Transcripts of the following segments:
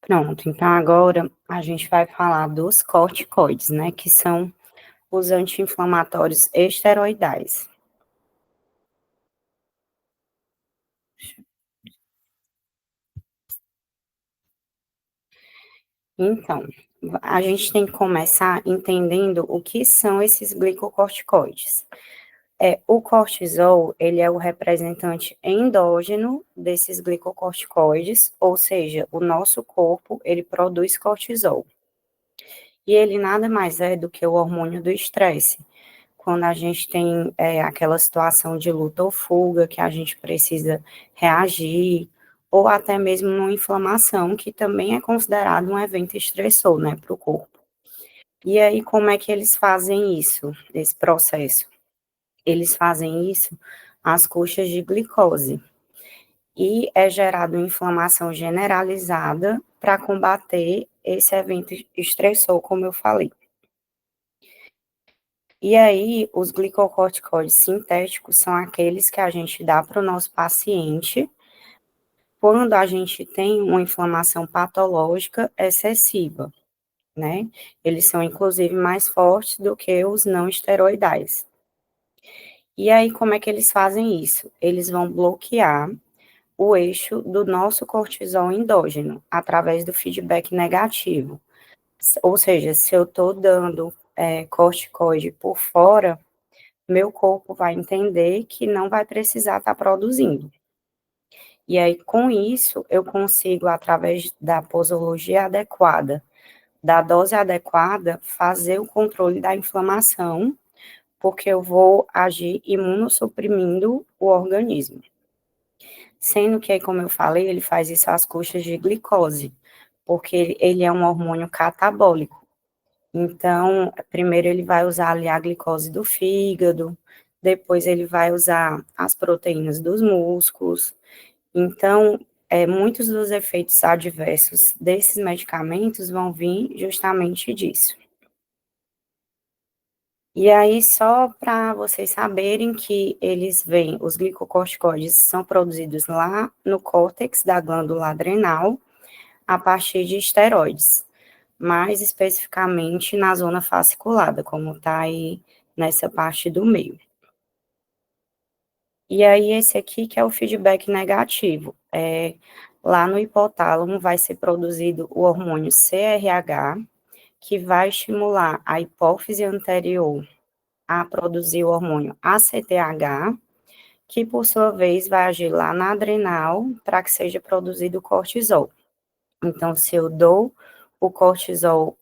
Pronto, então agora a gente vai falar dos corticoides, né, que são os anti-inflamatórios esteroidais. Então, a gente tem que começar entendendo o que são esses glicocorticoides. O cortisol, ele é o representante endógeno desses glicocorticoides, ou seja, o nosso corpo, ele produz cortisol. E ele nada mais é do que o hormônio do estresse. Quando a gente tem aquela situação de luta ou fuga, que a gente precisa reagir, ou até mesmo uma inflamação, que também é considerado um evento estressor, né, para o corpo. E aí, como é que eles fazem isso, esse processo? Eles fazem isso às custas de glicose. E é gerado uma inflamação generalizada para combater esse evento estressor, como eu falei. E aí, os glicocorticoides sintéticos são aqueles que a gente dá para o nosso paciente quando a gente tem uma inflamação patológica excessiva, né? Eles são, inclusive, mais fortes do que os não esteroidais. E aí, como é que eles fazem isso? Eles vão bloquear o eixo do nosso cortisol endógeno, através do feedback negativo. Ou seja, se eu estou dando corticoide por fora, meu corpo vai entender que não vai precisar estar produzindo. E aí, com isso, eu consigo, através da posologia adequada, da dose adequada, fazer o controle da inflamação, porque eu vou agir imunossuprimindo o organismo. Sendo que, como eu falei, ele faz isso às custas de glicose, porque ele é um hormônio catabólico. Então, primeiro ele vai usar ali a glicose do fígado, depois ele vai usar as proteínas dos músculos. Então, muitos dos efeitos adversos desses medicamentos vão vir justamente disso. E aí, só para vocês saberem que eles vêm, os glicocorticoides são produzidos lá no córtex da glândula adrenal, a partir de esteroides, mais especificamente na zona fasciculada, como está aí nessa parte do meio. E aí, esse aqui que é o feedback negativo. Lá no hipotálamo vai ser produzido o hormônio CRH, que vai estimular a hipófise anterior a produzir o hormônio ACTH, que por sua vez vai agir lá na adrenal para que seja produzido o cortisol. Então, se eu dou o cortisol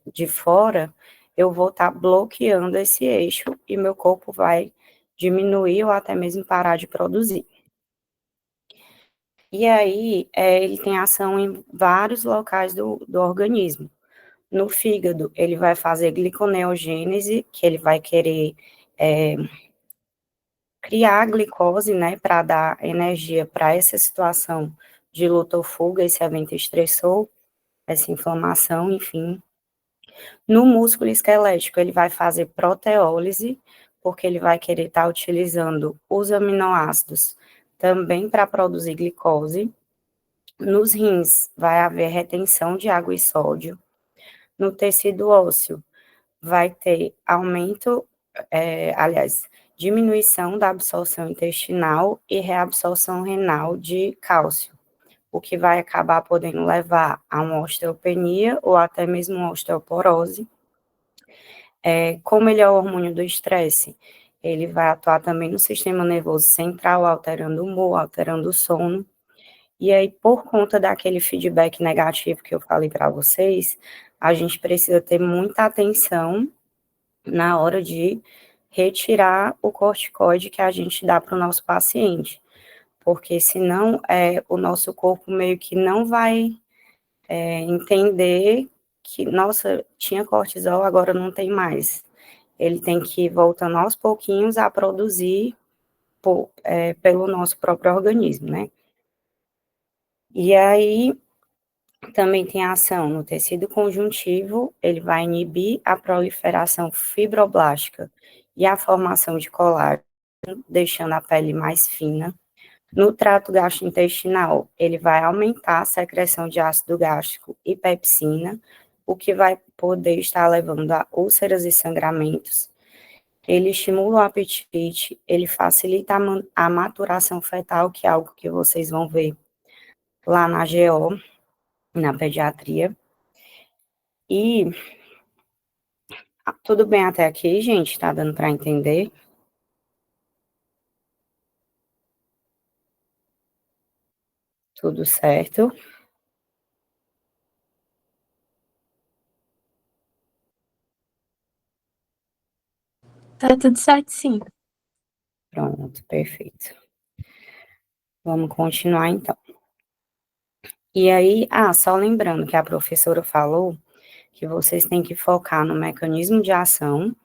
de fora, eu vou estar bloqueando esse eixo e meu corpo vai diminuir ou até mesmo parar de produzir. E aí, ele tem ação em vários locais do organismo. No fígado, ele vai fazer gliconeogênese, que ele vai querer criar glicose, né, para dar energia para essa situação de luta ou fuga, esse evento estressor, essa inflamação, enfim. No músculo esquelético, ele vai fazer proteólise, porque ele vai querer estar utilizando os aminoácidos também para produzir glicose. Nos rins, vai haver retenção de água e sódio. No tecido ósseo, vai ter aumento, aliás, diminuição da absorção intestinal e reabsorção renal de cálcio, o que vai acabar podendo levar a uma osteopenia ou até mesmo uma osteoporose. Como ele é o hormônio do estresse, ele vai atuar também no sistema nervoso central, alterando o humor, alterando o sono. E aí, por conta daquele feedback negativo que eu falei para vocês, a gente precisa ter muita atenção na hora de retirar o corticoide que a gente dá para o nosso paciente, porque senão o nosso corpo meio que não vai entender que, nossa, tinha cortisol, agora não tem mais. Ele tem que ir voltando aos pouquinhos a produzir pelo nosso próprio organismo, né? E aí, também tem ação no tecido conjuntivo, ele vai inibir a proliferação fibroblástica e a formação de colágeno, deixando a pele mais fina. No trato gastrointestinal, ele vai aumentar a secreção de ácido gástrico e pepsina, o que vai poder estar levando a úlceras e sangramentos. Ele estimula o apetite, ele facilita a maturação fetal, que é algo que vocês vão ver lá na GO, na pediatria. E tudo bem até aqui, gente? Tá dando para entender? Tudo certo? Tá tudo certo, sim. Pronto, perfeito. Vamos continuar então. E aí, só lembrando que a professora falou que vocês têm que focar no mecanismo de ação,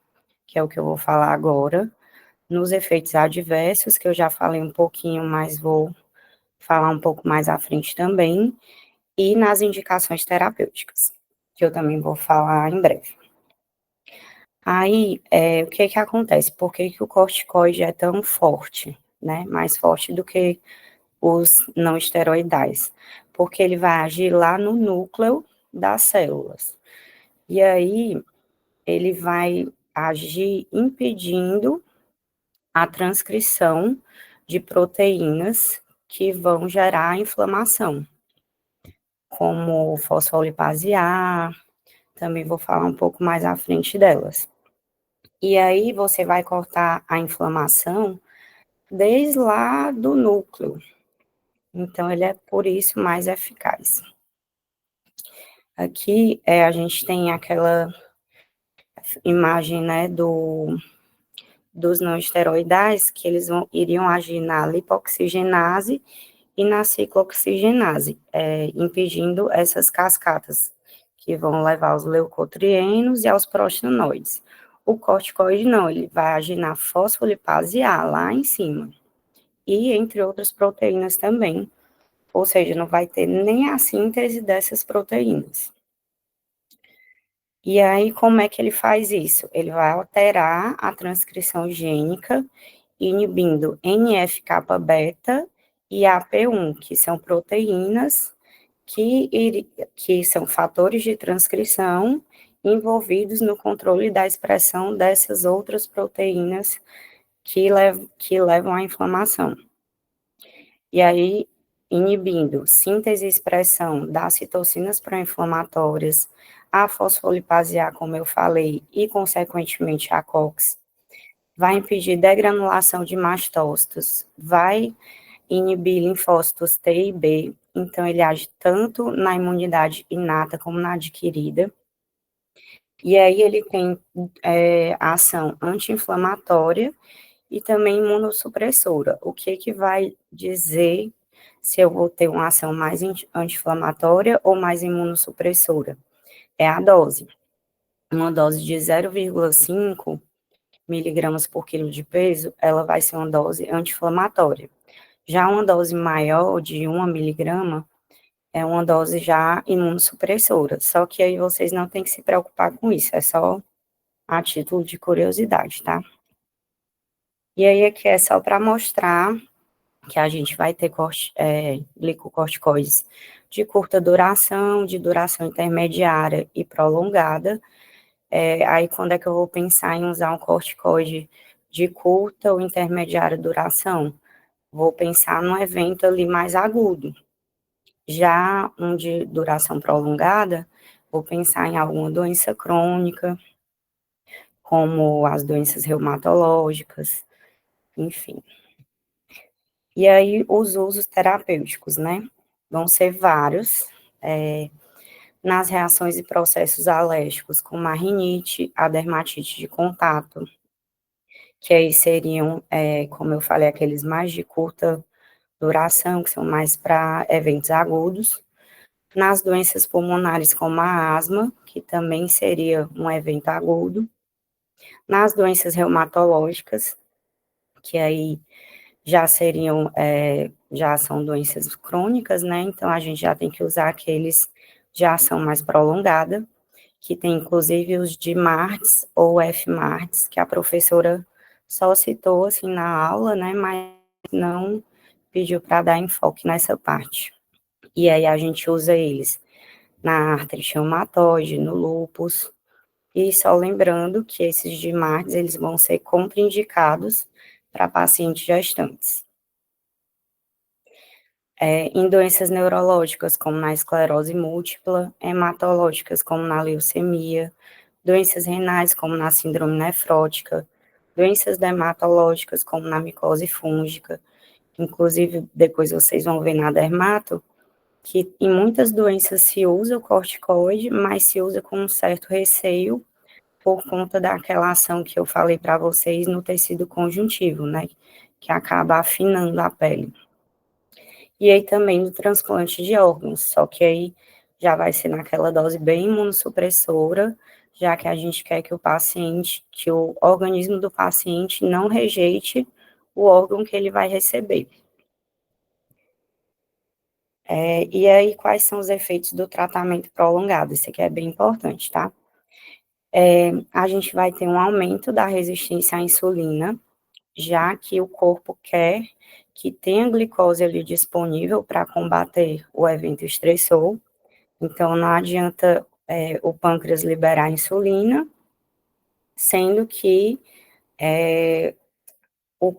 que é o que eu vou falar agora, nos efeitos adversos, que eu já falei um pouquinho, mas vou falar um pouco mais à frente também, e nas indicações terapêuticas, que eu também vou falar em breve. Aí, o que que acontece? Por que que o corticoide é tão forte, né? Mais forte do que os não esteroidais? Porque ele vai agir lá no núcleo das células. E aí, ele vai agir impedindo a transcrição de proteínas que vão gerar inflamação, como fosfolipase A, também vou falar um pouco mais à frente delas. E aí você vai cortar a inflamação desde lá do núcleo. Então, ele é por isso mais eficaz. Aqui a gente tem aquela imagem, né, dos não esteroidais, que eles iriam agir na lipoxigenase e na ciclooxigenase, impedindo essas cascatas que vão levar aos leucotrienos e aos prostanoides. O corticoide não, ele vai agir na fosfolipase A, lá em cima, e entre outras proteínas também, ou seja, não vai ter nem a síntese dessas proteínas. E aí, como é que ele faz isso? Ele vai alterar a transcrição gênica, inibindo NF-kappa-beta e AP1, que são proteínas que são fatores de transcrição envolvidos no controle da expressão dessas outras proteínas que levam à inflamação. E aí, inibindo síntese e expressão das citocinas pró-inflamatórias, a fosfolipase A, como eu falei, e, consequentemente, a COX, vai impedir degranulação de mastócitos, vai inibir linfócitos T e B, então ele age tanto na imunidade inata como na adquirida. E aí ele tem ação anti-inflamatória e também imunossupressora. O que que vai dizer se eu vou ter uma ação mais anti-inflamatória ou mais imunossupressora? É a dose. Uma dose de 0,5 miligramas por quilo de peso, ela vai ser uma dose anti-inflamatória. Já uma dose maior, de 1 miligrama, é uma dose já imunossupressora. Só que aí vocês não têm que se preocupar com isso, é só a título de curiosidade, tá? E aí aqui é só para mostrar que a gente vai ter glicocorticoides de curta duração, de duração intermediária e prolongada. Aí quando é que eu vou pensar em usar um corticoide de curta ou intermediária duração? Vou pensar num evento ali mais agudo. Já um de duração prolongada, vou pensar em alguma doença crônica, como as doenças reumatológicas, enfim. E aí, os usos terapêuticos, né? Vão ser vários, nas reações e processos alérgicos, como a rinite, a dermatite de contato, que aí seriam, como eu falei, aqueles mais de curta duração, que são mais para eventos agudos. Nas doenças pulmonares, como a asma, que também seria um evento agudo. Nas doenças reumatológicas, que aí já seriam, já são doenças crônicas, né? Então, a gente já tem que usar aqueles de ação mais prolongada, que tem inclusive os de MARTS ou F-MARTS, que a professora só citou, assim, na aula, né? Mas não pediu para dar enfoque nessa parte. E aí a gente usa eles na artrite reumatoide, no lúpus, e só lembrando que esses DMARDs, eles vão ser contraindicados para pacientes gestantes. Em doenças neurológicas, como na esclerose múltipla, hematológicas, como na leucemia, doenças renais, como na síndrome nefrótica, doenças dermatológicas, como na micose fúngica, inclusive depois vocês vão ver na dermato, que em muitas doenças se usa o corticoide, mas se usa com um certo receio por conta daquela ação que eu falei para vocês no tecido conjuntivo, né, que acaba afinando a pele. E aí também no transplante de órgãos, só que aí já vai ser naquela dose bem imunossupressora, já que a gente quer que o paciente, que o organismo do paciente não rejeite o órgão que ele vai receber. E aí, quais são os efeitos do tratamento prolongado? Isso aqui é bem importante, tá? A gente vai ter um aumento da resistência à insulina, já que o corpo quer que tenha glicose ali disponível para combater o evento estressor. Então, não adianta o pâncreas liberar insulina, sendo que o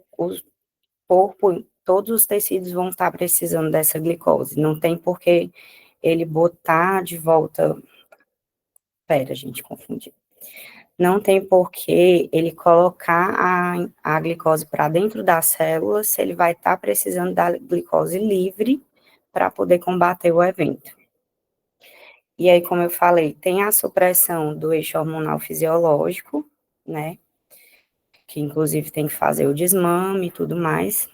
corpo, todos os tecidos vão estar precisando dessa glicose. Não tem por que ele botar de volta. Pera, gente, confundi. Não tem por que ele colocar a glicose para dentro das células se ele vai estar precisando da glicose livre para poder combater o evento. E aí, como eu falei, tem a supressão do eixo hormonal fisiológico, né? Que inclusive tem que fazer o desmame e tudo mais.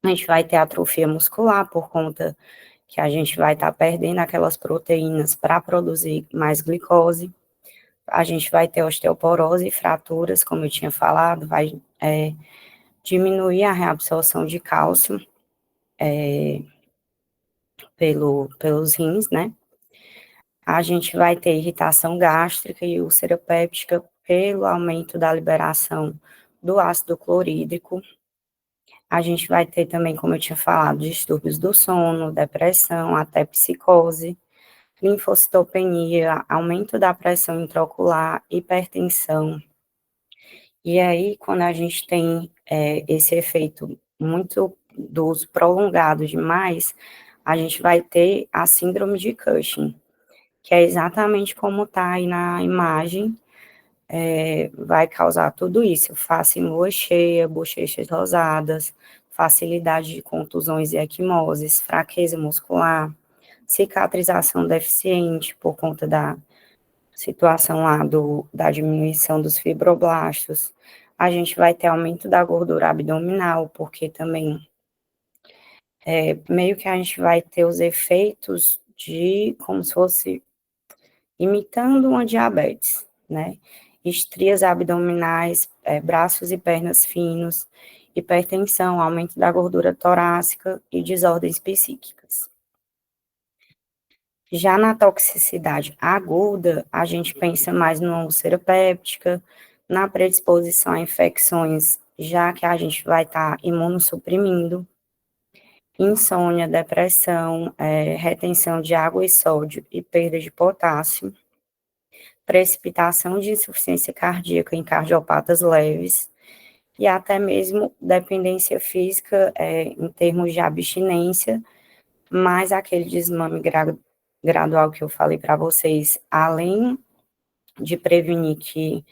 A gente vai ter atrofia muscular por conta que a gente vai estar perdendo aquelas proteínas para produzir mais glicose. A gente vai ter osteoporose e fraturas, como eu tinha falado, vai diminuir a reabsorção de cálcio pelos rins, né? A gente vai ter irritação gástrica e úlcera péptica pelo aumento da liberação do ácido clorídrico. A gente vai ter também, como eu tinha falado, distúrbios do sono, depressão, até psicose, linfocitopenia, aumento da pressão intraocular, hipertensão. E aí, quando a gente tem esse efeito muito do uso prolongado demais, a gente vai ter a síndrome de Cushing, que é exatamente como está aí na imagem, vai causar tudo isso, face em lua cheia, bochechas rosadas, facilidade de contusões e equimoses, fraqueza muscular, cicatrização deficiente por conta da situação lá da diminuição dos fibroblastos. A gente vai ter aumento da gordura abdominal, porque também meio que a gente vai ter os efeitos de como se fosse imitando uma diabetes, né? Estrias abdominais, braços e pernas finos, hipertensão, aumento da gordura torácica e desordens psíquicas. Já na toxicidade aguda, a gente pensa mais numa úlcera péptica, na predisposição a infecções, já que a gente vai estar imunossuprimindo, insônia, depressão, retenção de água e sódio e perda de potássio, precipitação de insuficiência cardíaca em cardiopatas leves, e até mesmo dependência física em termos de abstinência, mas aquele desmame gradual que eu falei para vocês, além de prevenir que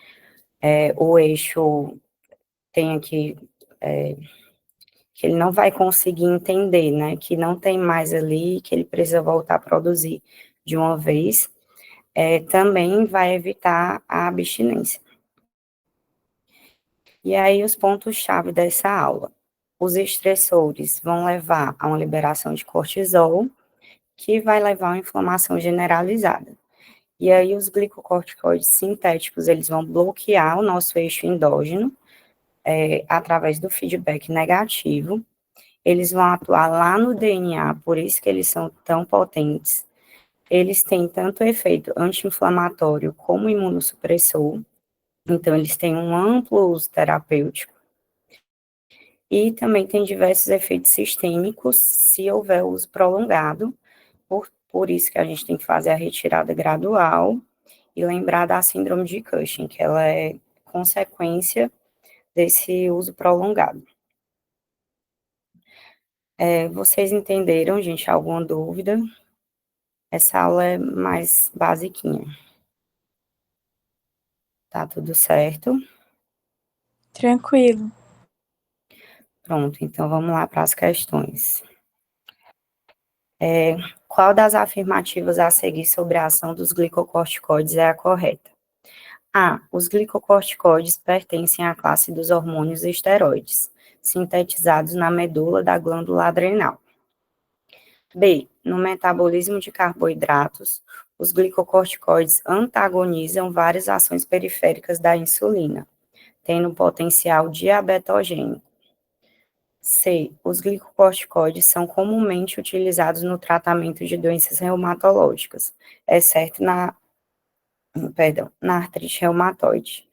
o eixo tenha que ele não vai conseguir entender, né, que não tem mais ali, que ele precisa voltar a produzir de uma vez, também vai evitar a abstinência. E aí, os pontos-chave dessa aula. Os estressores vão levar a uma liberação de cortisol, que vai levar a uma inflamação generalizada. E aí, os glicocorticoides sintéticos, eles vão bloquear o nosso eixo endógeno, através do feedback negativo. Eles vão atuar lá no DNA, por isso que eles são tão potentes. Eles têm tanto efeito anti-inflamatório como imunossupressor, então eles têm um amplo uso terapêutico. E também tem diversos efeitos sistêmicos se houver uso prolongado, por isso que a gente tem que fazer a retirada gradual e lembrar da síndrome de Cushing, que ela é consequência desse uso prolongado. Vocês entenderam, gente, alguma dúvida? Essa aula é mais basiquinha. Tá tudo certo? Tranquilo. Pronto, então vamos lá para as questões. Qual das afirmativas a seguir sobre a ação dos glicocorticoides é a correta? A. Os glicocorticoides pertencem à classe dos hormônios esteroides, sintetizados na medula da glândula adrenal. B. No metabolismo de carboidratos, os glicocorticoides antagonizam várias ações periféricas da insulina, tendo potencial diabetogênico. C. Os glicocorticoides são comumente utilizados no tratamento de doenças reumatológicas, exceto na artrite reumatoide.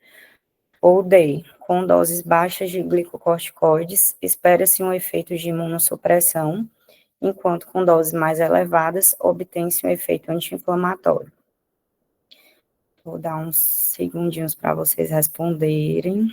Ou D. Com doses baixas de glicocorticoides, espera-se um efeito de imunossupressão, enquanto com doses mais elevadas, obtém-se um efeito anti-inflamatório. Vou dar uns segundinhos para vocês responderem.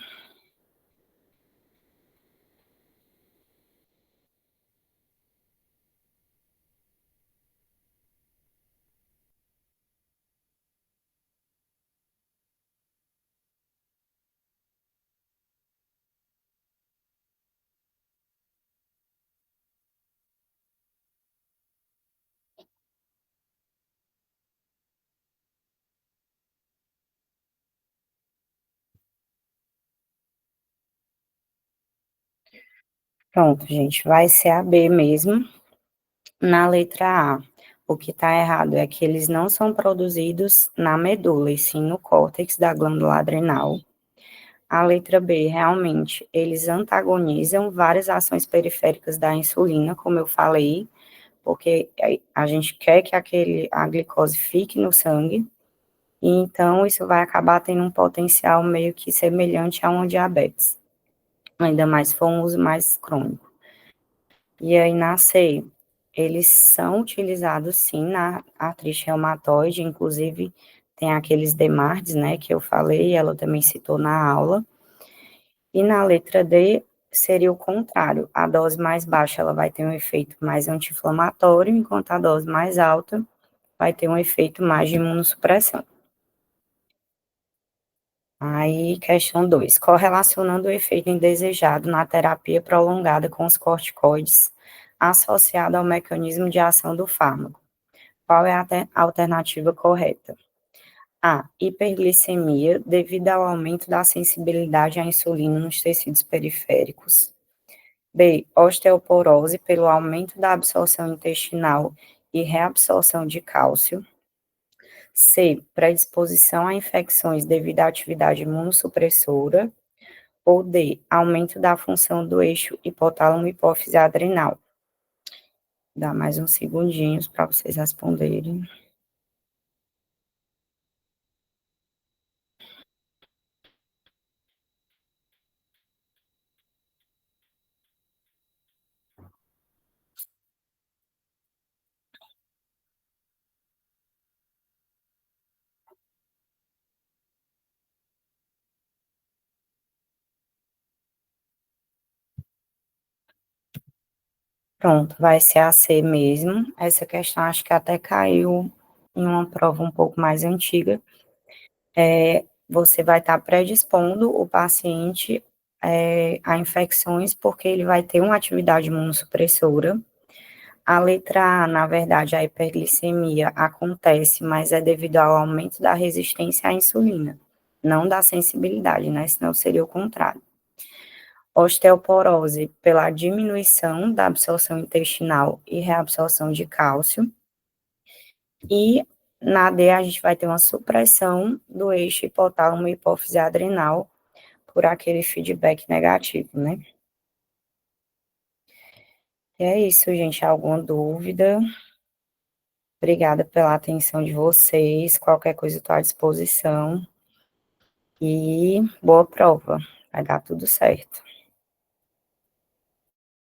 Pronto, gente, vai ser a B mesmo. Na letra A, o que está errado é que eles não são produzidos na medula, e sim no córtex da glândula adrenal. A letra B, realmente, eles antagonizam várias ações periféricas da insulina, como eu falei, porque a gente quer que a glicose fique no sangue, e então isso vai acabar tendo um potencial meio que semelhante a uma diabetes, ainda mais se for um uso mais crônico. E aí, na C, eles são utilizados, sim, na artrite reumatoide, inclusive tem aqueles DMARDs, né, que eu falei, ela também citou na aula. E na letra D, seria o contrário, a dose mais baixa, ela vai ter um efeito mais anti-inflamatório, enquanto a dose mais alta vai ter um efeito mais de imunossupressão. Aí, questão 2, correlacionando o efeito indesejado na terapia prolongada com os corticoides, associado ao mecanismo de ação do fármaco. Qual é a alternativa correta? A. Hiperglicemia, devido ao aumento da sensibilidade à insulina nos tecidos periféricos. B. Osteoporose, pelo aumento da absorção intestinal e reabsorção de cálcio. C. Predisposição a infecções devido à atividade imunossupressora. Ou D. Aumento da função do eixo hipotálamo-hipófise adrenal. Dá mais uns segundinhos para vocês responderem. Pronto, vai ser a C mesmo. Essa questão acho que até caiu em uma prova um pouco mais antiga. Você vai estar predispondo o paciente a infecções porque ele vai ter uma atividade imunossupressora. A letra A, na verdade, a hiperglicemia acontece, mas é devido ao aumento da resistência à insulina, não da sensibilidade, né? Senão seria o contrário. Osteoporose, pela diminuição da absorção intestinal e reabsorção de cálcio. E na D, a gente vai ter uma supressão do eixo hipotálamo e hipófise adrenal por aquele feedback negativo, né? E é isso, gente. Alguma dúvida? Obrigada pela atenção de vocês. Qualquer coisa estou à disposição. E boa prova. Vai dar tudo certo.